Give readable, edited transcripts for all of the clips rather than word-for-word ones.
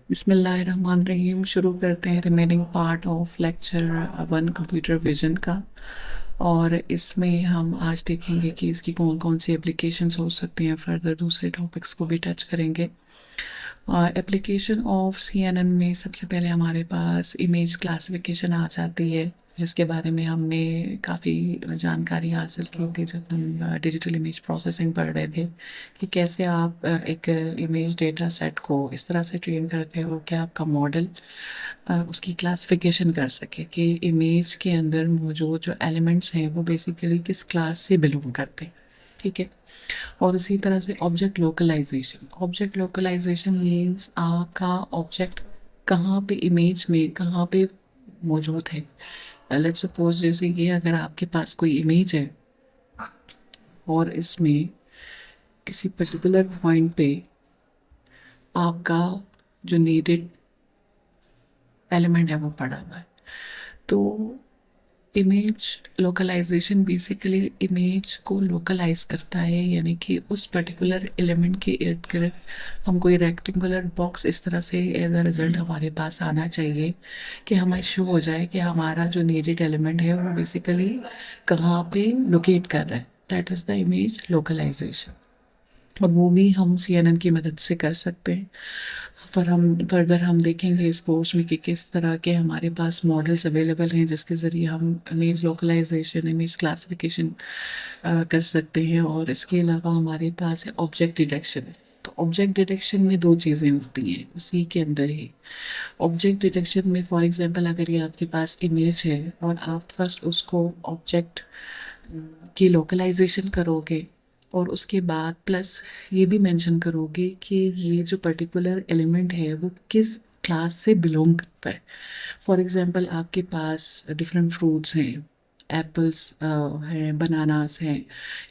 बिस्मिल्लाहिर्रहमानिर्रहीम। शुरू करते हैं remaining part of lecture 1 computer vision का। और इसमें हम आज देखेंगे कि इसकी कौन कौन सी एप्लीकेशंस हो सकती हैं। फर्दर दूसरे टॉपिक्स को भी टच करेंगे। एप्लीकेशन ऑफ CNN में सबसे पहले हमारे पास इमेज क्लासिफिकेशन आ जाती है, जिसके बारे में हमने काफ़ी जानकारी हासिल की थी जब हम डिजिटल इमेज प्रोसेसिंग पढ़ रहे थे कि कैसे आप एक इमेज डेटा सेट को इस तरह से ट्रेन करते हो कि आपका मॉडल उसकी क्लासिफिकेशन कर सके कि इमेज के अंदर मौजूद जो एलिमेंट्स हैं वो बेसिकली किस क्लास से बिलोंग करते हैं। ठीक है। और इसी तरह से ऑब्जेक्ट लोकलाइजेशन मीन्स आपका ऑब्जेक्ट कहाँ पे इमेज में कहाँ पे मौजूद है। लेट्स सपोज जैसे कि अगर आपके पास कोई इमेज है और इसमें किसी पर्टिकुलर पॉइंट पे आपका जो नीडेड एलिमेंट है वो पड़ा हुआ है, तो इमेज लोकलाइजेशन बेसिकली इमेज को लोकलाइज करता है, यानी कि उस पर्टिकुलर एलिमेंट के इर्द गिर्द हम कोई रेक्टेंगुलर बॉक्स इस तरह से एज अ रिजल्ट हमारे पास आना चाहिए कि हमें शो हो जाए कि हमारा जो नीडेड एलिमेंट है वो बेसिकली कहाँ पे लोकेट कर रहा है। That is the image localization. और वो भी हम CNN की मदद से कर सकते हैं। पर हम फर्दर हम देखेंगे इस कोर्स में कि किस तरह के हमारे पास मॉडल्स अवेलेबल हैं जिसके ज़रिए हम इमेज लोकलाइजेशन इमेज क्लासिफिकेशन कर सकते हैं। और इसके अलावा हमारे पास है ऑब्जेक्ट डिटेक्शन। तो ऑब्जेक्ट डिटेक्शन में दो चीज़ें होती हैं उसी के अंदर ही। ऑब्जेक्ट डिटेक्शन में फॉर एग्जांपल अगर ये आपके पास इमेज है और आप फर्स्ट उसको ऑब्जेक्ट की लोकलाइजेशन करोगे और उसके बाद प्लस ये भी मेंशन करोगे कि ये जो पर्टिकुलर एलिमेंट है वो किस क्लास से बिलोंग करता है। फॉर एग्जांपल आपके पास डिफरेंट फ्रूट्स हैं, एप्पल्स हैं, बनानास हैं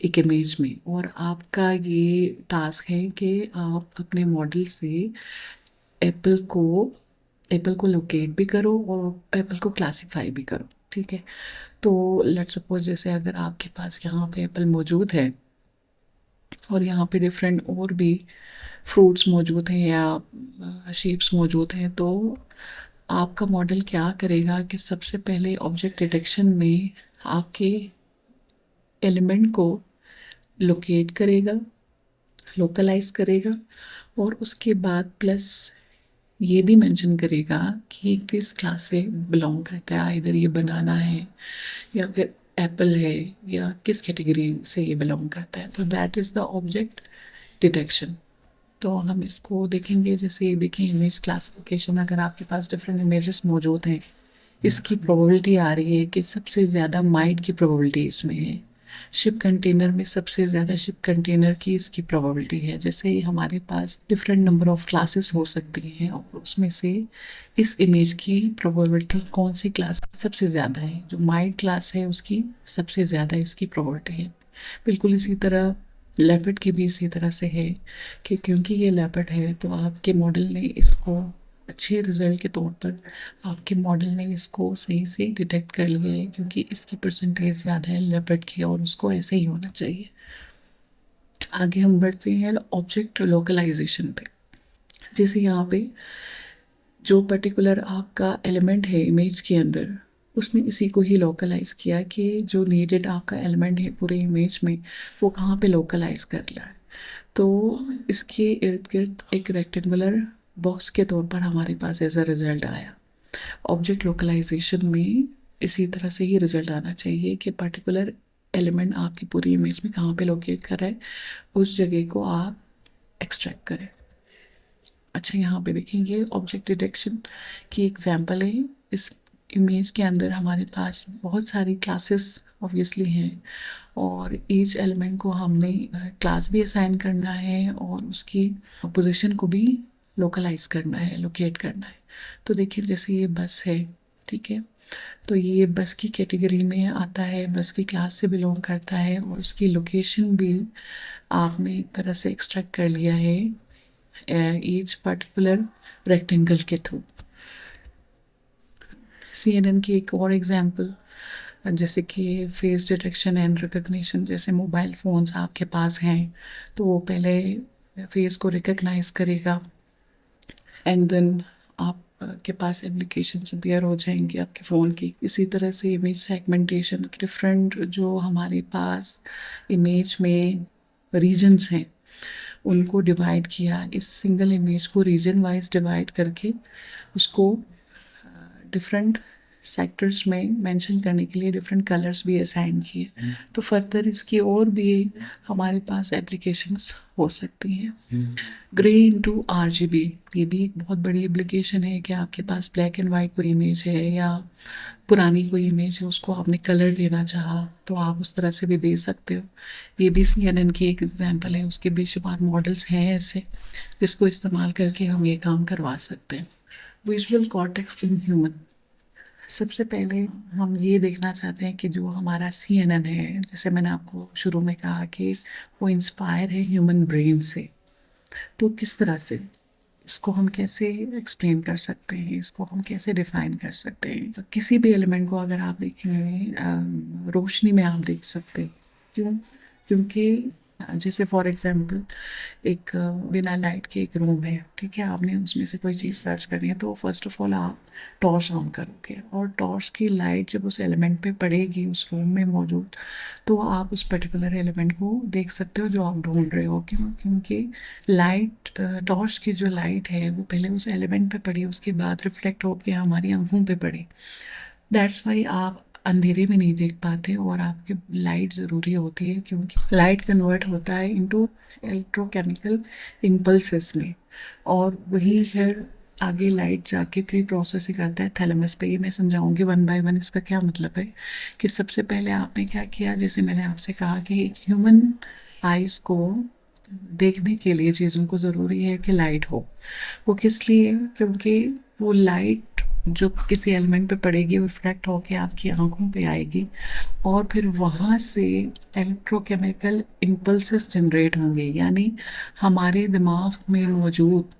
एक इमेज में, और आपका ये टास्क है कि आप अपने मॉडल से एप्पल को एप्पल को लोकेट भी करो और एप्पल को क्लासीफाई भी करो। ठीक है। तो लेट्स सपोज जैसे अगर आपके पास यहाँ पे एप्पल मौजूद है और यहाँ पे डिफरेंट और भी फ्रूट्स मौजूद हैं या शेप्स मौजूद हैं, तो आपका मॉडल क्या करेगा कि सबसे पहले ऑब्जेक्ट डिटेक्शन में आपके एलिमेंट को लोकेट करेगा, लोकलाइज करेगा, और उसके बाद प्लस ये भी मेंशन करेगा कि किस क्लास से बिलोंग करता है। इधर ये बनाना है या फिर एप्पल है या किस कैटेगरी से ये बिलोंग करता है। तो that is the object detection. तो हम इसको देखेंगे, जैसे ये देखें इमेज क्लासिफिकेशन। अगर आपके पास डिफरेंट इमेजेस मौजूद हैं, इसकी प्रोबेबिलिटी आ रही है कि सबसे ज़्यादा माइट की प्रोबेबिलिटी इसमें है। शिप कंटेनर में सबसे ज़्यादा शिप कंटेनर की इसकी प्रोबेबिलिटी है। जैसे ही हमारे पास डिफरेंट नंबर ऑफ क्लासेस हो सकती हैं और उसमें से इस इमेज की प्रोबेबिलिटी कौन सी क्लास सबसे ज़्यादा है, जो माइट क्लास है उसकी सबसे ज़्यादा इसकी प्रोबेबिलिटी है। बिल्कुल इसी तरह लेपर्ड की भी इसी तरह से है कि क्योंकि ये लेपर्ड है तो आपके मॉडल ने इसको अच्छे रिजल्ट के तौर पर आपके मॉडल ने इसको सही से डिटेक्ट कर लिया है, क्योंकि इसकी परसेंटेज ज़्यादा है लेपर्ड की और उसको ऐसे ही होना चाहिए। आगे हम बढ़ते हैं ऑब्जेक्ट लोकलाइजेशन पे। जैसे यहाँ पे जो पर्टिकुलर आपका एलिमेंट है इमेज के अंदर, उसने इसी को ही लोकलाइज किया कि जो नीडेड आपका एलिमेंट है पूरे इमेज में वो कहाँ पे लोकलाइज कर रहा है। तो इसके इर्द गिर्द एक रेक्टेंगुलर बॉक्स के तौर पर हमारे पास ऐसा रिजल्ट आया। ऑब्जेक्ट लोकलाइजेशन में इसी तरह से ही रिजल्ट आना चाहिए कि पर्टिकुलर एलिमेंट आपकी पूरी इमेज में कहाँ पे लोकेट कर रहा है, उस जगह को आप एक्सट्रैक्ट करें। अच्छा, यहाँ पे देखेंगे ऑब्जेक्ट डिटेक्शन की एग्जांपल है। इस इमेज के अंदर हमारे पास बहुत सारी क्लासेस ऑब्वियसली हैं और ईच एलिमेंट को हमने क्लास भी असाइन करना है और उसकी पोजीशन को भी लोकलाइज करना है, लोकेट करना है। तो देखिए जैसे ये बस है, ठीक है, तो ये बस की कैटेगरी में आता है, बस की क्लास से बिलोंग करता है और उसकी लोकेशन भी आपने एक तरह से एक्सट्रैक्ट कर लिया है ईच पर्टिकुलर रेक्टेंगल के थ्रू। CNN की एक और एग्जांपल जैसे कि फेस डिटेक्शन एंड रिकग्निशन। जैसे मोबाइल फ़ोन्स आपके पास हैं तो वो पहले फेस को रिकग्नाइज करेगा एंड देन आप के पास एप्लीकेशन अपीयर हो जाएंगी आपके फ़ोन की। इसी तरह से इमेज सेगमेंटेशन, डिफरेंट जो हमारे पास इमेज में रीजन्स हैं उनको डिवाइड किया, इस सिंगल इमेज को रीजन वाइज डिवाइड करके उसको डिफरेंट सेक्टर्स में मेंशन करने के लिए डिफरेंट कलर्स भी असाइन किए। तो फर्दर इसकी और भी हमारे पास एप्लीकेशंस हो सकती हैं। ग्रे इंटू RGB, ये भी एक बहुत बड़ी एप्लीकेशन है कि आपके पास ब्लैक एंड वाइट कोई इमेज है या पुरानी कोई इमेज है, उसको आपने कलर देना चाहा तो आप उस तरह से भी दे सकते हो। ये भी CNN की एक एग्जांपल है, उसके बेशुमार मॉडल्स हैं ऐसे जिसको इस्तेमाल करके हम ये काम करवा सकते हैं। विजुअल कॉर्टेक्स इन ह्यूमन, सबसे पहले हम ये देखना चाहते हैं कि जो हमारा CNN है, जैसे मैंने आपको शुरू में कहा कि वो इंस्पायर है ह्यूमन ब्रेन से, तो किस तरह से इसको हम कैसे एक्सप्लेन कर सकते हैं, इसको हम कैसे डिफाइन कर सकते हैं। तो किसी भी एलिमेंट को अगर आप देखें रोशनी में आप देख सकते हैं। क्यों? क्योंकि जैसे फॉर एग्जांपल एक बिना लाइट के एक रूम है, ठीक है, आपने उसमें से कोई चीज़ सर्च करनी है तो फर्स्ट ऑफ ऑल आप टॉर्च ऑन करोगे और टॉर्च की लाइट जब उस एलिमेंट पे पड़ेगी उस रूम में मौजूद, तो आप उस पर्टिकुलर एलिमेंट को देख सकते हो जो आप ढूंढ रहे हो। क्यों? क्योंकि लाइट, टॉर्च की जो लाइट है वो पहले उस एलिमेंट पे पड़ी, उसके बाद रिफ्लेक्ट होकर हमारी आंखों पे पड़ी। दैट्स वाई आप अंधेरे में नहीं देख पाते और आपके लाइट ज़रूरी होती है, क्योंकि लाइट कन्वर्ट होता है इनटू इलेक्ट्रोकेमिकल इम्पल्सेस में, और वही फिर आगे लाइट जाके प्री प्रोसेसिंग करता है थैलेमस पे। ये मैं समझाऊंगी वन बाय वन इसका क्या मतलब है। कि सबसे पहले आपने क्या किया, जैसे मैंने आपसे कहा कि ह्यूमन आइज़ को देखने के लिए चीज़ों को ज़रूरी है कि लाइट हो। वो किस लिए? क्योंकि वो लाइट जो किसी एलिमेंट पे पड़ेगी वो रिफ्लेक्ट होके आपकी आंखों पे आएगी और फिर वहाँ से इलेक्ट्रोकेमिकल इम्पल्सेस जनरेट होंगे, यानी हमारे दिमाग में मौजूद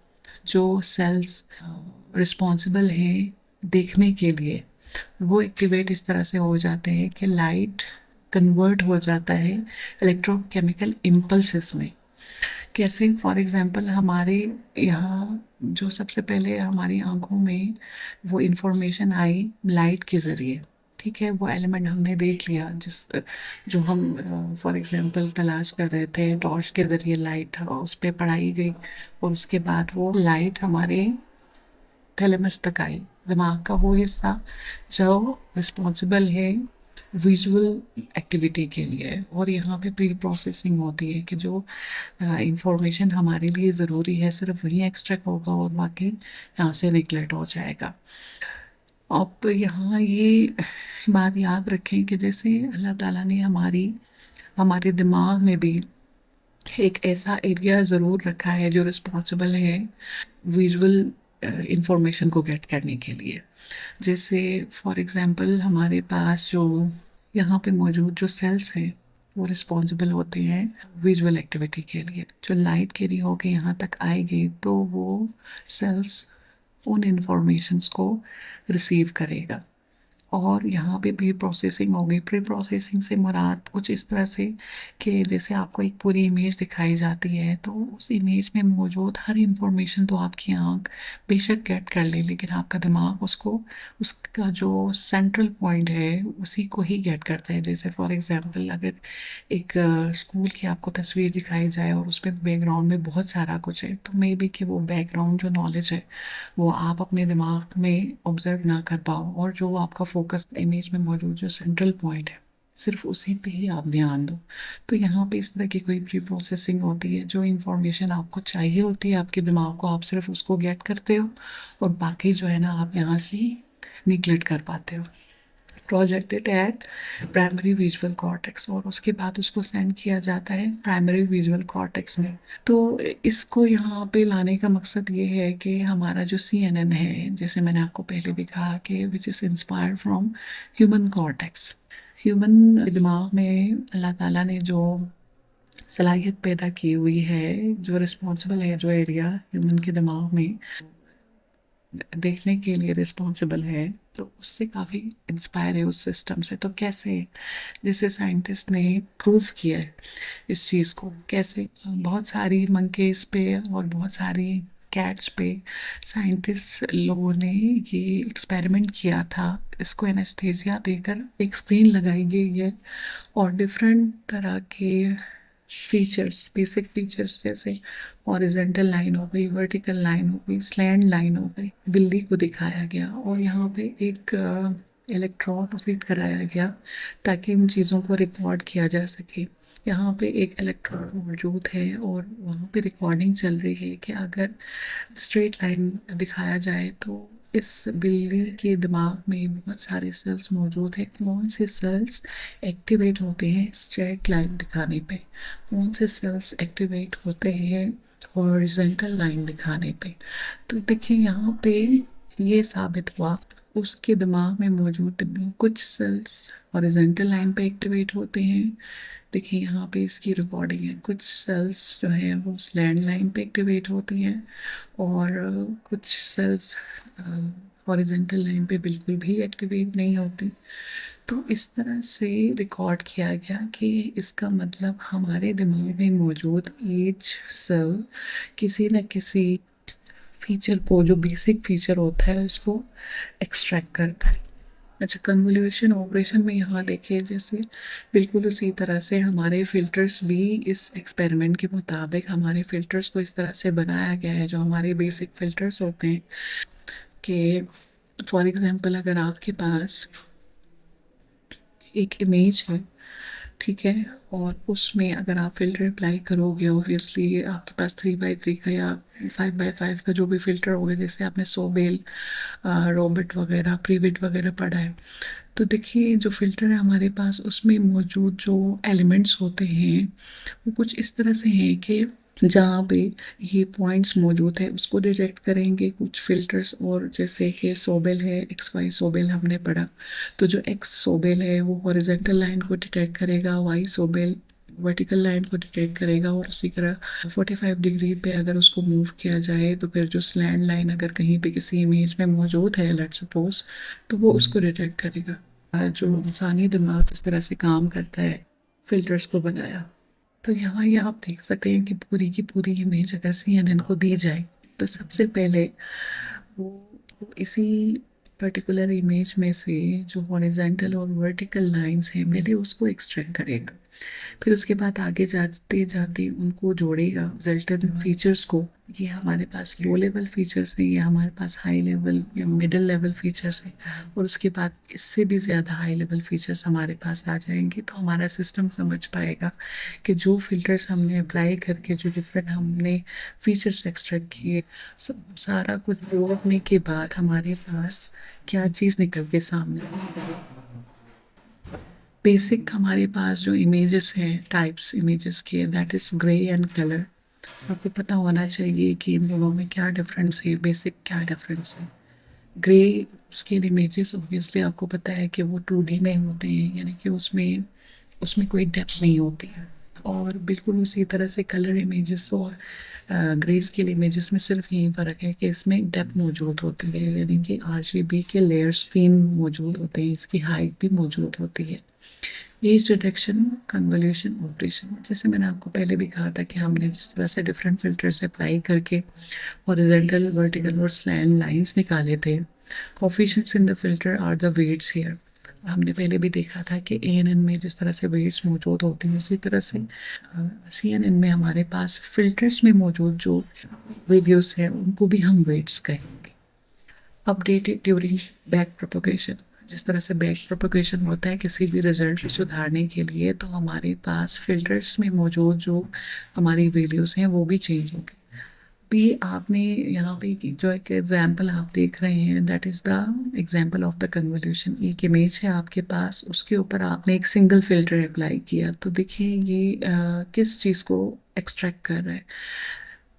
जो सेल्स रिस्पॉन्सिबल हैं देखने के लिए, वो एक्टिवेट इस तरह से हो जाते हैं कि लाइट कन्वर्ट हो जाता है इलेक्ट्रोकेमिकल इम्पल्सेस में। कैसे? फॉर एग्जांपल हमारे यहाँ जो सबसे पहले हमारी आंखों में वो इंफॉर्मेशन आई लाइट के ज़रिए, ठीक है, वो एलिमेंट हमने देख लिया जिस जो हम फॉर एग्जांपल तलाश कर रहे थे, टॉर्च के ज़रिए लाइट उस पर पढ़ाई गई और उसके बाद वो लाइट हमारे थैलेमस तक आई, दिमाग का वो हिस्सा जो रिस्पॉन्सिबल है विजुअल एक्टिविटी के लिए। और यहाँ पे प्री प्रोसेसिंग होती है कि जो इंफॉर्मेशन हमारे लिए ज़रूरी है सिर्फ वही एक्सट्रैक्ट होगा और बाकी यहाँ से निगलेक्ट हो जाएगा। अब यहाँ ये बात याद रखें कि जैसे अल्लाह ताला ने हमारे दिमाग में भी एक ऐसा एरिया ज़रूर रखा है जो रिस्पॉन्सिबल है विजुअल इंफॉर्मेशन को गेट करने के लिए। जैसे फॉर एग्जांपल हमारे पास जो यहाँ पे मौजूद जो सेल्स हैं वो रिस्पॉन्सिबल होते हैं विजुअल एक्टिविटी के लिए। जो लाइट कैरी होके यहाँ तक आएगी तो वो सेल्स उन इंफॉर्मेशंस को रिसीव करेगा और यहाँ पे प्री प्रोसेसिंग होगी। प्री प्रोसेसिंग से मुराद कुछ इस तरह से कि जैसे आपको एक पूरी इमेज दिखाई जाती है तो उस इमेज में मौजूद हर इंफॉर्मेशन तो आपकी आंख बेशक गेट कर ले, लेकिन आपका दिमाग उसको उसका जो सेंट्रल पॉइंट है उसी को ही गेट करता है। जैसे फॉर एग्जांपल अगर एक स्कूल की आपको तस्वीर दिखाई जाए और उसमें बैकग्राउंड में बहुत सारा कुछ है, तो मे बी कि वो बैकग्राउंड जो नॉलेज है वो आप अपने दिमाग में ऑब्जर्व ना कर पाओ और जो आपका फोकस इमेज में मौजूद जो सेंट्रल पॉइंट है सिर्फ उसी पे ही आप ध्यान दो। तो यहाँ पे इस तरह की कोई प्री प्रोसेसिंग होती है, जो इंफॉर्मेशन आपको चाहिए होती है आपके दिमाग को, आप सिर्फ उसको गेट करते हो और बाकी जो है ना आप यहाँ से निगलेक्ट कर पाते हो। Projected at primary visual cortex और उसके बाद उसको सेंड किया जाता है प्राइमरी विजुअल कॉर्टेक्स में। तो इसको यहाँ पे लाने का मकसद ये है कि हमारा जो CNN है, जैसे मैंने आपको पहले भी कहा कि which is inspired from human cortex. Human दिमाग में अल्लाह ताला ने जो सलाहियत पैदा की हुई है, जो रिस्पॉन्सिबल है, जो एरिया ह्यूमन के दिमाग में देखने के लिए रिस्पॉन्सिबल है, तो उससे काफ़ी इंस्पायर है उस सिस्टम से। तो कैसे? जैसे साइंटिस्ट ने प्रूव किया है इस चीज़ को। कैसे? बहुत सारी मंकेज पे और बहुत सारी कैट्स पे साइंटिस्ट लोगों ने ये एक्सपेरिमेंट किया था। इसको एनेस्थीसिया देकर एक स्क्रीन लगाई गई है और डिफरेंट तरह के फीचर्स, बेसिक फीचर्स जैसे हॉरिजेंटल लाइन हो गई, वर्टिकल लाइन हो गई, स्लैंट लाइन हो गई, बिल्ली को दिखाया गया और यहाँ पे एक इलेक्ट्रॉड फिट कराया गया ताकि इन चीज़ों को रिकॉर्ड किया जा सके। यहाँ पे एक इलेक्ट्रॉड मौजूद है और वहाँ पे रिकॉर्डिंग चल रही है कि अगर स्ट्रेट लाइन दिखाया जाए तो इस बिल्ली के दिमाग में बहुत सारे सेल्स मौजूद हैं। कौन से सेल्स एक्टिवेट होते हैं स्ट्रेट लाइन दिखाने पे, कौन से सेल्स एक्टिवेट होते हैं हॉरिजॉन्टल लाइन दिखाने पे। तो देखिए यहाँ पे ये साबित हुआ उसके दिमाग में मौजूद कुछ सेल्स हॉरिजॉन्टल लाइन पे एक्टिवेट होते हैं। देखिए यहाँ पे इसकी रिकॉर्डिंग है, कुछ सेल्स जो है वो स्लैंड लाइन पे एक्टिवेट होती हैं और कुछ सेल्स हॉरिजॉन्टल लाइन पे बिल्कुल भी एक्टिवेट नहीं होती। तो इस तरह से रिकॉर्ड किया गया कि इसका मतलब हमारे दिमाग में मौजूद ईच सेल किसी न किसी फीचर को, जो बेसिक फीचर होता है, उसको एक्सट्रैक्ट करता है। अच्छा, कन्वोल्यूशन ऑपरेशन में यहाँ देखिए जैसे बिल्कुल उसी तरह से हमारे फिल्टर्स भी इस एक्सपेरिमेंट के मुताबिक हमारे फिल्टर्स को इस तरह से बनाया गया है जो हमारे बेसिक फिल्टर्स होते हैं कि फॉर एग्जांपल अगर आपके पास एक इमेज है, ठीक है, और उसमें अगर आप फिल्टर अप्लाई करोगे ऑब्वियसली आपके पास 3x3 का या 5x5 का जो भी फिल्टर होगा, जैसे आपने सोबेल, रॉबिट वगैरह, प्रीविट वगैरह पढ़ा है। तो देखिए जो फिल्टर है हमारे पास उसमें मौजूद जो एलिमेंट्स होते हैं वो कुछ इस तरह से हैं कि जहाँ पे ये पॉइंट्स मौजूद है उसको डिटेक्ट करेंगे कुछ फिल्टर्स। और जैसे कि सोबेल है, एक्स वाई सोबेल हमने पढ़ा, तो जो एक्स सोबेल है वो हॉरिजॉन्टल लाइन को डिटेक्ट करेगा, वाई सोबेल वर्टिकल लाइन को डिटेक्ट करेगा और उसी तरह 45 डिग्री पे अगर उसको मूव किया जाए तो फिर जो स्लैंड लाइन अगर कहीं पे किसी इमेज में मौजूद है लेट्स सपोज, तो वो उसको डिटेक्ट करेगा। जो इंसानी दिमाग इस तरह से काम करता है फिल्टर्स को बनाया। तो यहाँ ये आप देख सकते हैं कि पूरी की पूरी इमेज अगर CNN को दी जाए तो सबसे पहले वो इसी पर्टिकुलर इमेज में से जो हॉरिजॉन्टल और वर्टिकल लाइंस हैं पहले उसको एक्सट्रैक्ट करेगा, फिर उसके बाद आगे जाते जाते उनको जोड़ेगा रिजल्टेंट फीचर्स को। ये हमारे पास लो लेवल फीचर्स हैं, ये हमारे पास हाई लेवल या मिडिल लेवल फीचर्स हैं, और उसके बाद इससे भी ज़्यादा हाई लेवल फीचर्स हमारे पास आ जाएंगे। तो हमारा सिस्टम समझ पाएगा कि जो फिल्टर्स हमने अप्लाई करके जो डिफरेंट हमने फीचर्स एक्सट्रैक्ट किए, सारा कुछ जोड़ने के बाद हमारे पास क्या चीज़ निकल के सामने। बेसिक हमारे पास जो इमेजेस हैं टाइप्स इमेजेस के, that is grey and colour. आपको पता होना चाहिए कि इन दोनों में क्या डिफरेंस है, बेसिक क्या डिफरेंस है। ग्रे स्केल इमेजेस ऑब्वियसली आपको पता है कि वो 2D में होते हैं, यानी कि उसमें उसमें कोई डेप्थ नहीं होती है। और बिल्कुल उसी तरह से कलर इमेजेस और ग्रे स्केल इमेजेस में सिर्फ यही फ़र्क है कि इसमें डेप्थ मौजूद होती है, यानी कि RGB के लेयर्स 3 मौजूद होते हैं, इसकी हाइट भी मौजूद होती है। एज डिटेक्शन कन्वोल्यूशन ऑपरेशन, जैसे मैंने आपको पहले भी कहा था कि हमने जिस तरह से डिफरेंट फिल्टर्स अप्लाई करके हॉरिजॉन्टल, वर्टिकल और स्लैंट लाइंस निकाले थे। Coefficients in the filter are the weights here. हमने पहले भी देखा था कि ANN में जिस तरह से वेट्स मौजूद होती हैं उसी तरह से CNN में हमारे पास फिल्टर्स में मौजूद जो वैल्यूज हैं उनको भी हम वेट्स कहेंगे। अपडेटेड ड्यूरिंग बैक प्रोपगेशन, जिस तरह से बैक प्रोपगेशन होता है किसी भी रिजल्ट को सुधारने के लिए, तो हमारे पास फिल्टर्स में मौजूद जो हमारी वैल्यूज़ हैं वो भी चेंज होंगे। भी आपने यहाँ पे जो एक एग्जाम्पल आप देख रहे हैं that is the example of the convolution. एक इमेज है आपके पास, उसके ऊपर आपने एक सिंगल फिल्टर अप्लाई किया, तो देखिए ये किस चीज़ को एक्सट्रैक्ट कर रहा है,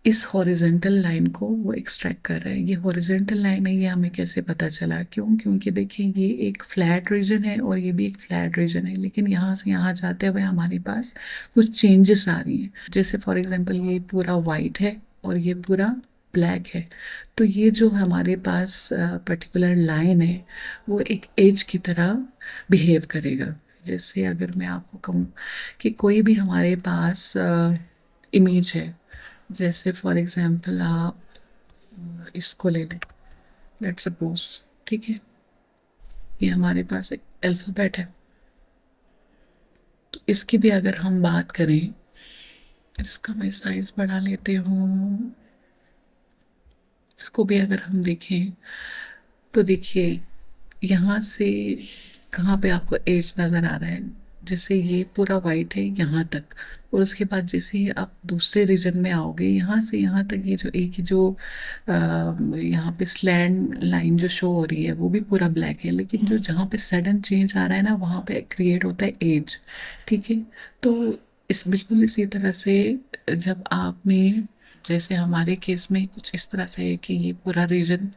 इस हॉरिजॉन्टल लाइन को वो एक्सट्रैक्ट कर रहा है। ये हॉरिजॉन्टल लाइन है, ये हमें कैसे पता चला, क्यों, क्योंकि देखिए ये एक फ्लैट रीजन है और ये भी एक फ्लैट रीजन है, लेकिन यहाँ से यहाँ जाते हुए हमारे पास कुछ चेंजेस आ रही हैं। जैसे फॉर एग्जांपल ये पूरा वाइट है और ये पूरा ब्लैक है, तो ये जो हमारे पास पर्टिकुलर लाइन है वो एक एज की तरह बिहेव करेगा। जैसे अगर मैं आपको कहूँ कि कोई भी हमारे पास इमेज है, जैसे फॉर एग्जांपल आप इसको ले लें, लेट्स सपोज, ठीक है, ये हमारे पास एक अल्फ़ाबेट है। तो इसकी भी अगर हम बात करें, इसका मैं साइज बढ़ा लेती हूँ। इसको भी अगर हम देखें तो देखिए यहाँ से कहाँ पे आपको एज नज़र आ रहा है, जैसे ये पूरा वाइट है यहाँ तक, और उसके बाद जैसे ही आप दूसरे रीजन में आओगे यहाँ से यहाँ तक, ये जो एक ही जो यहाँ पे स्लैंड लाइन जो शो हो रही है वो भी पूरा ब्लैक है, लेकिन जो जहाँ पे सडन चेंज आ रहा है ना वहाँ पे क्रिएट होता है एज, ठीक है। तो इस बिल्कुल इसी तरह से जब आपने, जैसे हमारे केस में कुछ इस तरह से है कि ये पूरा रीजन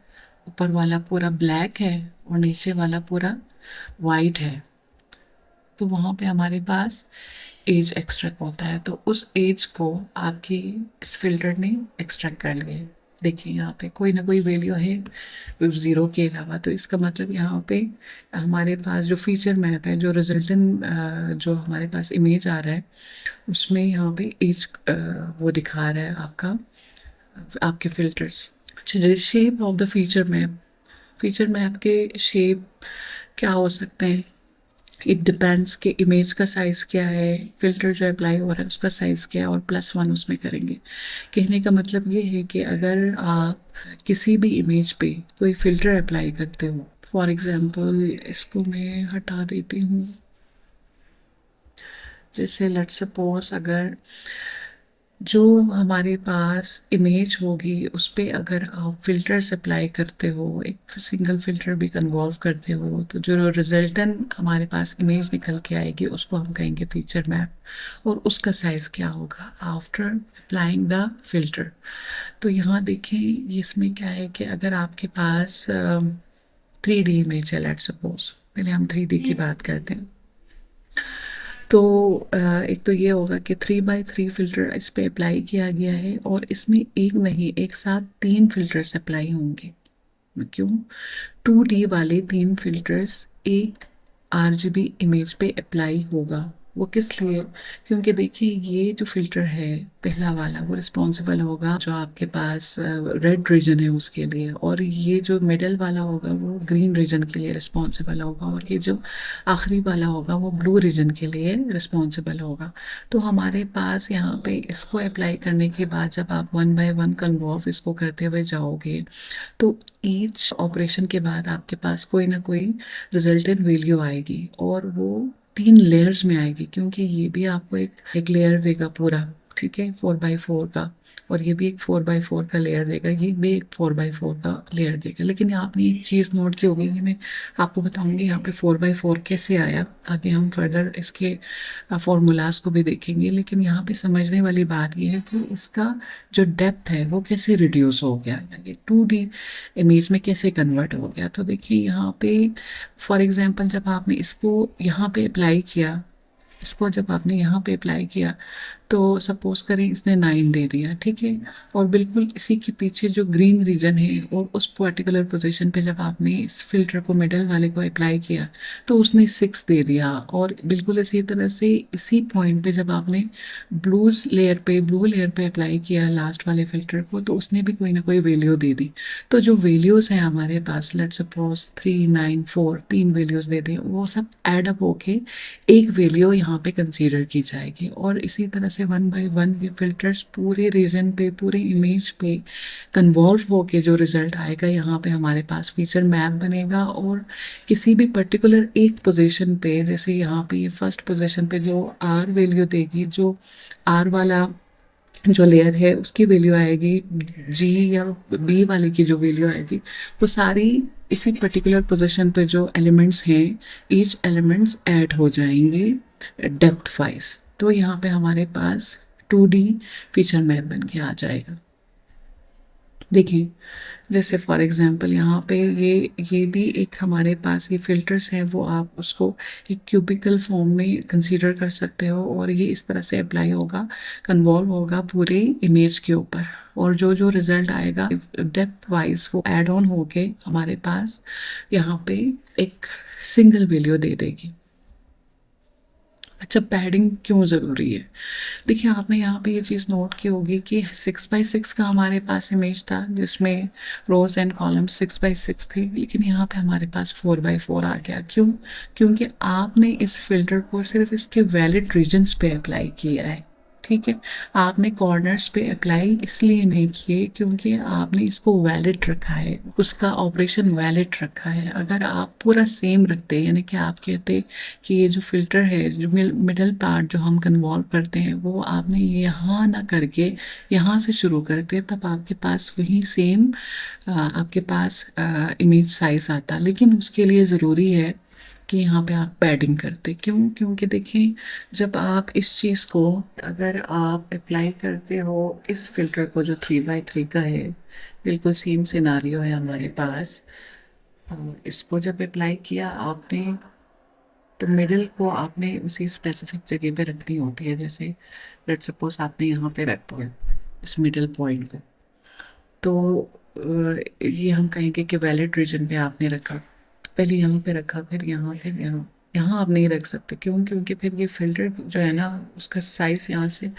ऊपर वाला पूरा ब्लैक है और नीचे वाला पूरा वाइट है, तो वहाँ पे हमारे पास एज एक्सट्रैक्ट होता है। तो उस एज को आपकी इस फिल्टर ने एक्सट्रैक्ट कर लिया। देखिए यहाँ पे कोई ना कोई वैल्यू है ज़ीरो के अलावा, तो इसका मतलब यहाँ पे हमारे पास जो फीचर मैप है, जो रिजल्टेंट जो हमारे पास इमेज आ रहा है उसमें यहाँ पे एज वो दिखा रहा है आपका, आपके फिल्टर्स। अच्छा, shape of the feature map, feature map के शेप क्या हो सकते हैं, इट डिपेंड्स कि इमेज का साइज़ क्या है, फिल्टर जो अप्लाई हो रहा है उसका साइज़ क्या है, और +1 उसमें करेंगे। कहने का मतलब ये है कि अगर आप किसी भी इमेज पे कोई फ़िल्टर अप्लाई करते हो, फॉर एग्ज़ाम्पल इसको मैं हटा देती हूँ, जैसे लेट्स सपोज अगर जो हमारे पास इमेज होगी उस पे अगर आप फिल्टर्स अप्लाई करते हो, एक सिंगल फिल्टर भी कन्वॉल्व करते हो, तो जो रिजल्टेंट हमारे पास इमेज निकल के आएगी उसको हम कहेंगे फीचर मैप, और उसका साइज़ क्या होगा आफ्टर अप्लाइंग द फिल्टर। तो यहाँ देखें इसमें क्या है कि अगर आपके पास 3D इमेज है, लेट्स सपोज, पहले हम 3D की बात करते हैं। तो एक तो ये होगा कि 3x3 फिल्टर इस पे अप्लाई किया गया है, और इसमें एक नहीं एक साथ 3 फिल्टर्स अप्लाई होंगे। क्यों? 2D वाले 3 फिल्टर्स एक RGB इमेज पे अप्लाई होगा। वो किस लिए? क्योंकि देखिए ये जो फिल्टर है पहला वाला वो रिस्पॉन्सिबल होगा जो आपके पास रेड रीजन है उसके लिए, और ये जो मिडल वाला होगा वो ग्रीन रीजन के लिए रिस्पॉन्सिबल होगा, और ये जो आखिरी वाला होगा वो ब्लू रीजन के लिए रिस्पॉन्सिबल होगा। तो हमारे पास यहाँ पे इसको अप्लाई करने के बाद जब आप 1 बाय 1 कन्वॉल्व इसको करते हुए जाओगे, तो ईच ऑपरेशन के बाद आपके पास कोई ना कोई रिजल्टेंट वैल्यू आएगी, और वो 3 लेयर्स में आएगी, क्योंकि ये भी आपको एक लेयर देगा पूरा, ठीक है, 4x4 का, और ये भी एक 4x4 का लेयर देगा, ये भी एक 4x4 का लेयर देगा। लेकिन आपने एक चीज़ नोट की होगी कि मैं आपको बताऊंगी यहाँ पे 4x4 कैसे आया, आगे हम फर्दर इसके फॉर्मूलाज को भी देखेंगे। लेकिन यहाँ पे समझने वाली बात ये है कि इसका जो डेप्थ है वो कैसे रिड्यूस हो गया, यानी 2D इमेज में कैसे कन्वर्ट हो गया। तो देखिए यहाँ पे फॉर एग्जांपल जब आपने इसको यहाँ पे अप्लाई किया, इसको जब आपने यहाँ पे अप्लाई किया, तो सपोज करें इसने 9 दे दिया, ठीक है, और बिल्कुल इसी के पीछे जो ग्रीन रीजन है और उस पर्टिकुलर पोजीशन पे जब आपने इस फिल्टर को मिडल वाले को अप्लाई किया तो उसने 6 दे दिया, और बिल्कुल इसी तरह से इसी पॉइंट पे जब आपने ब्लू लेयर पे अप्लाई किया लास्ट वाले फिल्टर को, तो उसने भी कोई ना कोई वैल्यू दे दी। तो जो वैल्यूज़ हैं हमारे पास, लेट सपोज 3, 9, 4, 3 वैल्यूज़ दे दें, वो सब एड अप होके एक वैल्यू यहाँ पे कंसीडर की जाएगी, और इसी तरह से 1 बाय 1 ये फिल्टर्स पूरे रीजन पे पूरे इमेज पे कन्वॉल्व होके जो रिजल्ट आएगा यहाँ पे हमारे पास फीचर मैप बनेगा। और किसी भी पर्टिकुलर एक पोजीशन पे, जैसे यहाँ पे ये फर्स्ट पोजीशन पे जो R वैल्यू देगी, जो R वाला जो लेयर है उसकी वैल्यू आएगी, G या B वाले की जो वैल्यू आएगी, वो सारी इसी पर्टिकुलर पोजीशन पे जो एलिमेंट्स हैं ईच एलिमेंट्स ऐड हो जाएंगे डेप्थ वाइज। तो यहाँ पे हमारे पास 2D फीचर मैप बन के आ जाएगा। देखिए जैसे फॉर एग्जांपल यहाँ पे ये भी एक हमारे पास ये फिल्टर्स हैं, वो आप उसको एक क्यूबिकल फॉर्म में कंसीडर कर सकते हो, और ये इस तरह से अप्लाई होगा, कन्वॉल्व होगा पूरे इमेज के ऊपर, और जो जो रिजल्ट आएगा डेप्थ वाइज वो ऐड ऑन होके हमारे पास यहाँ पे एक सिंगल वैल्यू दे देगी। अच्छा, पैडिंग क्यों ज़रूरी है? देखिए, आपने यहाँ पे ये चीज़ नोट की होगी कि 6x6 का हमारे पास इमेज था, जिसमें रोज़ एंड कॉलम्स 6x6 थी, लेकिन यहाँ पे हमारे पास 4x4 आ गया। क्यों? क्योंकि आपने इस फ़िल्टर को सिर्फ़ इसके वैलिड रीजन्स पे अप्लाई किया है, ठीक है? आपने कॉर्नर्स पे अप्लाई इसलिए नहीं किए क्योंकि आपने इसको वैलिड रखा है, उसका ऑपरेशन वैलिड रखा है। अगर आप पूरा सेम रखते, यानी कि आप कहते कि ये जो फ़िल्टर है, जो मिडल पार्ट जो हम कन्वॉल्व करते हैं, वो आपने यहाँ ना करके यहाँ से शुरू करते, तब आपके पास वही सेम आपके पास इमेज साइज़ आता। लेकिन उसके लिए ज़रूरी है कि यहाँ पे आप पैडिंग करते। क्यों? क्योंकि देखिए, जब आप इस चीज़ को, अगर आप अप्लाई करते हो इस फ़िल्टर को जो 3x3 का है, बिल्कुल सेम सिनेरियो है हमारे पास। इसको जब अप्लाई किया आपने, तो मिडल को आपने उसी स्पेसिफिक जगह पे रखनी होती है। जैसे लेट्स सपोज आपने यहाँ पे रख दिया इस मिडल पॉइंट को, तो ये हम कहेंगे कि वैलिड रीजन पे आपने रखा। तो पहले यहाँ पे रखा, फिर यहाँ, फिर यहाँ। यहाँ आप नहीं रख सकते। क्यों? क्योंकि फिर ये फ़िल्टर जो है ना, उसका साइज़ यहाँ से,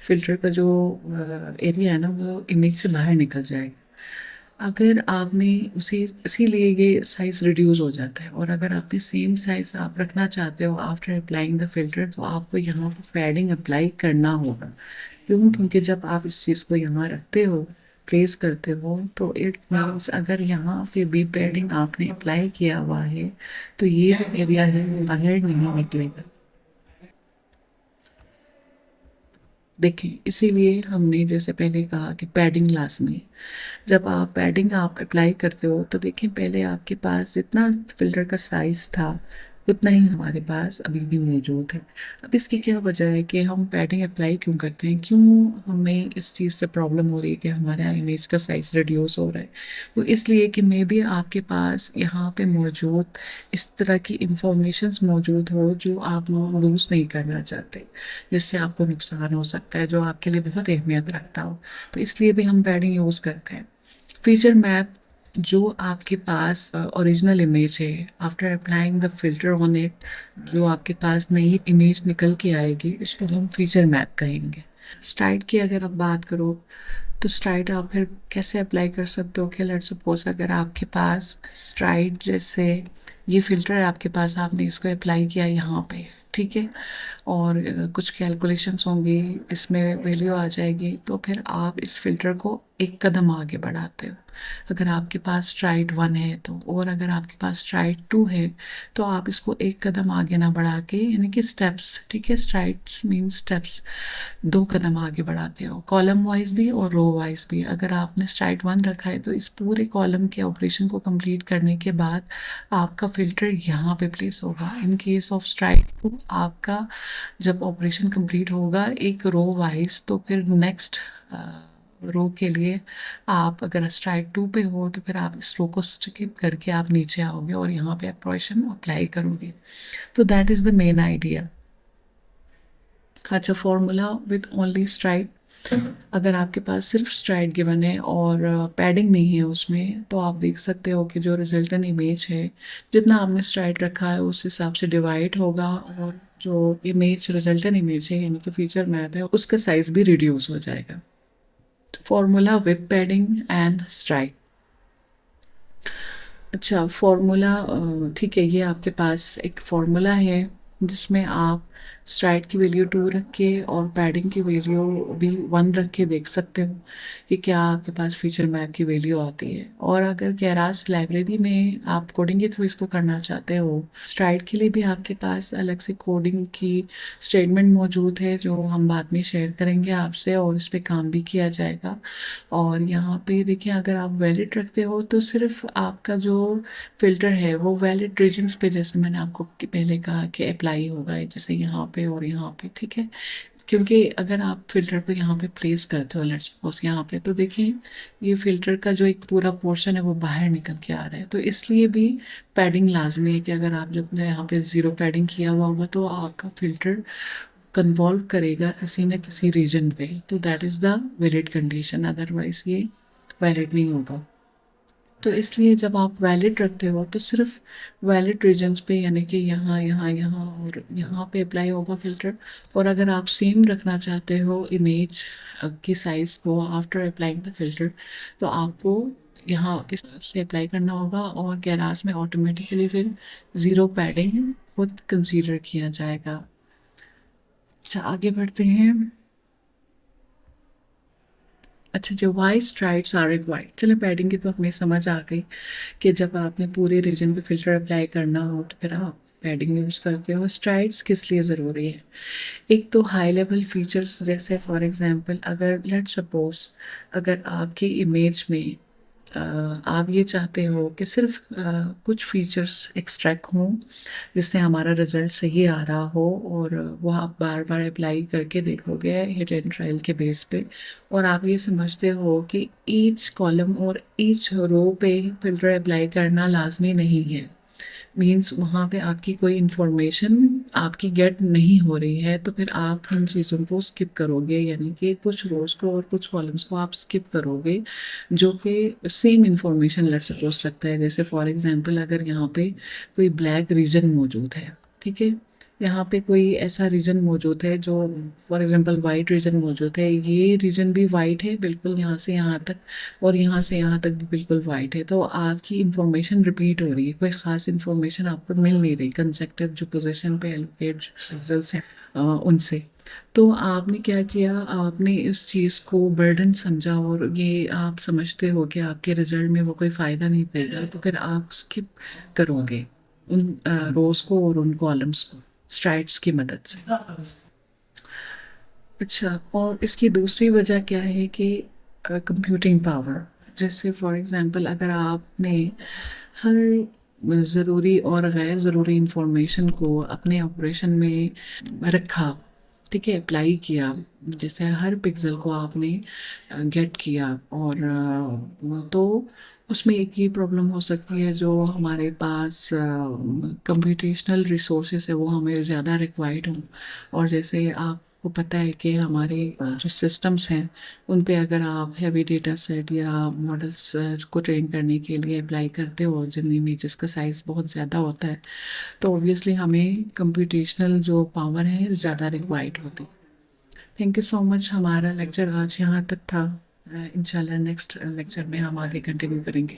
फ़िल्टर का जो एरिया है ना, वो इमेज से बाहर निकल जाएगा। अगर आपने उसी इसीलिए ये साइज़ रिड्यूस हो जाता है। और अगर आपने सेम साइज़ आप रखना चाहते हो आफ्टर अप्लाइंग द फ़िल्टर, तो आपको यहाँ पे पैडिंग अप्लाई करना होगा। क्यों? क्योंकि जब आप इस चीज़ को यहाँ रखते हो, प्लेस करते हो, तो इट मीन्स अगर यहाँ पे भी पैडिंग आपने अप्लाई किया हुआ है, तो ये जो एरिया है वो बाहर नहीं निकलेगा। देखिए, इसीलिए हमने जैसे पहले कहा कि पैडिंग लाज़मी है। जब आप पैडिंग आप अप्लाई करते हो, तो देखिए, पहले आपके पास जितना फ़िल्टर का साइज़ था, उतना ही हमारे पास अभी भी मौजूद है। अब इसकी क्या वजह है कि हम पैडिंग अप्लाई क्यों करते हैं? क्यों हमें इस चीज़ से प्रॉब्लम हो रही है कि हमारा इमेज का साइज़ रिड्यूस हो रहा है? वो इसलिए कि मेबी आपके पास यहाँ पे मौजूद इस तरह की इंफॉर्मेशंस मौजूद हो जो आप लूज़ नहीं करना चाहते, जिससे आपको नुकसान हो सकता है, जो आपके लिए बहुत अहमियत रखता हो। तो इसलिए भी हम पैडिंग यूज़ करते हैं। फीचर मैप, जो आपके पास ओरिजिनल इमेज है, after applying the filter on it, जो आपके पास नई इमेज निकल के आएगी, इसको हम फीचर मैप कहेंगे। स्टाइल की अगर आप बात करो, तो स्ट्राइड आप फिर कैसे अप्लाई कर सकते हो कि लेट्स सपोज अगर आपके पास स्ट्राइड जैसे ये फ़िल्टर है आपके पास, आपने इसको अप्लाई किया यहाँ पे, ठीक है, और कुछ कैलकुलेशंस होंगी, इसमें वैल्यू आ जाएगी, तो फिर आप इस फ़िल्टर को एक कदम आगे बढ़ाते हो। अगर आपके पास स्ट्राइड 1 है तो, और अगर आपके पास स्ट्राइड 2 है, तो आप इसको एक कदम आगे ना बढ़ा के, यानी कि स्टेप्स, ठीक है, स्ट्राइड्स मीन स्टेप्स, 2 कदम आगे बढ़ाते हो, कॉलम वाइज भी और रो वाइज भी। अगर आपने स्ट्राइड 1 रखा है, तो इस पूरे कॉलम के ऑपरेशन को कंप्लीट करने के बाद आपका फ़िल्टर यहाँ पे प्लेस होगा। इन केस ऑफ स्ट्राइड 2, आपका जब ऑपरेशन कंप्लीट होगा एक रो वाइज, तो फिर नेक्स्ट रो के लिए आप अगर स्ट्राइड 2 पे हो, तो फिर आप इस रो को स्किप करके आप नीचे आओगे और यहाँ पे ऑपरेशन अप्लाई करोगे। तो that is the main idea. अच्छा, फॉर्मूला विद ओनली स्ट्राइड, अगर आपके पास सिर्फ स्ट्राइड गिवन है और पैडिंग नहीं है उसमें, तो आप देख सकते हो कि जो रिजल्टेंट इमेज है, जितना आपने स्ट्राइड रखा है उस हिसाब से डिवाइड होगा, और जो इमेज रिजल्टेंट इमेज है, यानी कि फीचर मैप है, उसका साइज भी रिड्यूस हो जाएगा। Formula with padding and STRIDE. अच्छा, फॉर्मूला, ठीक है, ये आपके पास एक फॉर्मूला है जिसमें आप स्ट्राइड की वैल्यू 2 रख के और पैडिंग की वैल्यू भी 1 रख के देख सकते हो कि क्या आपके पास फीचर मैप की वैल्यू आती है। और अगर केरास लाइब्रेरी में आप कोडिंग के थ्रू इसको करना चाहते हो, स्ट्राइड के लिए भी आपके पास अलग से कोडिंग की स्टेटमेंट मौजूद है, जो हम बाद में शेयर करेंगे आपसे, और इस पे काम भी किया जाएगा। और यहाँ पे देखिए, अगर आप वैलिड रखते हो, तो सिर्फ आपका जो फ़िल्टर है वो वैलिड रीजन्स पे, जैसे मैंने आपको पहले कहा कि अप्लाई होगा, जैसे यहाँ पे और यहाँ पे, ठीक है। क्योंकि अगर आप फ़िल्टर को यहाँ पे प्लेस करते हो, लेट्स सपोज यहाँ पे, तो देखिए, ये फ़िल्टर का जो एक पूरा पोर्शन है वो बाहर निकल के आ रहा है। तो इसलिए भी पैडिंग लाजमी है कि अगर आप जब यहाँ पे ज़ीरो पैडिंग किया हुआ होगा, तो आपका फ़िल्टर कन्वॉल्व करेगा किसी न किसी रीजन पे, तो that is the valid condition, otherwise ये वैलिड नहीं होगा। तो इसलिए जब आप वैलिड रखते हो तो सिर्फ वैलिड रीजन्स पे यानी कि यहाँ यहाँ यहाँ और यहाँ पे अप्लाई होगा फ़िल्टर। और अगर आप सेम रखना चाहते हो इमेज की साइज़ को आफ्टर अप्लाइंग द फ़िल्टर, तो आपको यहाँ इस से अप्लाई करना होगा और गैराज में ऑटोमेटिकली फिर ज़ीरो पैडिंग खुद कंसीडर किया जाएगा। अच्छा, आगे बढ़ते हैं। अच्छा, जो वाई स्ट्राइड्स आर रिक्वायर्ड, चलो पैडिंग की तो हमें समझ आ गई कि जब आपने पूरे रीजन पे फ़िल्टर अप्लाई करना हो तो फिर आप पैडिंग यूज़ करते हो। स्ट्राइड्स किस लिए ज़रूरी है? एक तो हाई लेवल फीचर्स, जैसे फॉर एग्जांपल अगर लेट्स सपोज अगर आपकी इमेज में आप ये चाहते हो कि सिर्फ कुछ फीचर्स एक्सट्रैक्ट हों जिससे हमारा रिज़ल्ट सही आ रहा हो, और वो आप बार बार अप्लाई करके देखोगे हिट एंड ट्रायल के बेस पे, और आप ये समझते हो कि ईच कॉलम और ईच रो पे फ़िल्टर अप्लाई करना लाज़मी नहीं है। मीन्स वहाँ पे आपकी कोई इन्फॉर्मेशन आपकी गेट नहीं हो रही है, तो फिर आप इन चीज़ों को स्किप करोगे, यानी कि कुछ रोज़ को और कुछ कॉलम्स को आप स्किप करोगे जो कि सेम इन्फॉर्मेशन लेट्स सपोज रखता है। जैसे फॉर एग्जांपल अगर यहाँ पे कोई ब्लैक रीजन मौजूद है, ठीक है, यहाँ पे कोई ऐसा रीजन मौजूद है जो फॉर एग्जांपल वाइट रीजन मौजूद है, ये रीजन भी वाइट है बिल्कुल यहाँ से यहाँ तक, और यहाँ से यहाँ तक भी बिल्कुल वाइट है, तो आपकी इंफॉर्मेशन रिपीट हो रही है, कोई ख़ास इंफॉर्मेशन आपको मिल नहीं रही कंसेक्टिव जो पोजीशन पे एलोकेट रिजल्ट्स हैं उनसे। तो आपने क्या किया, आपने इस चीज़ को बर्डन समझा और ये आप समझते हो कि आपके रिजल्ट में वो कोई फ़ायदा नहीं देगा, तो फिर आप स्किप करोगे उन रोज़ को और उन कॉलम्स को स्ट्राइड्स की मदद से। अच्छा, और इसकी दूसरी वजह क्या है कि कंप्यूटिंग पावर। जैसे फॉर एग्जांपल अगर आपने हर ज़रूरी और गैर ज़रूरी इंफॉर्मेशन को अपने ऑपरेशन में रखा, ठीक है, अप्लाई किया, जैसे हर पिक्सल को आपने गेट किया, और तो उसमें एक ये प्रॉब्लम हो सकती है, जो हमारे पास कंप्यूटेशनल रिसोर्सेज है वो हमें ज़्यादा रिक्वायर्ड हों, और जैसे आपको पता है कि हमारे जो सिस्टम्स हैं उन पे अगर आप हैवी डेटा सेट या मॉडल्स को ट्रेन करने के लिए अप्लाई करते हो जिन इमेजेस का साइज़ बहुत ज़्यादा होता है, तो ऑब्वियसली हमें कंप्यूटेशनल जो पावर है ज़्यादा रिक्वायर्ड होती है। थैंक यू सो मच, हमारा लेक्चर आज यहाँ तक था। इंशाल्लाह नेक्स्ट लेक्चर में हम आगे कंटिन्यू करेंगे।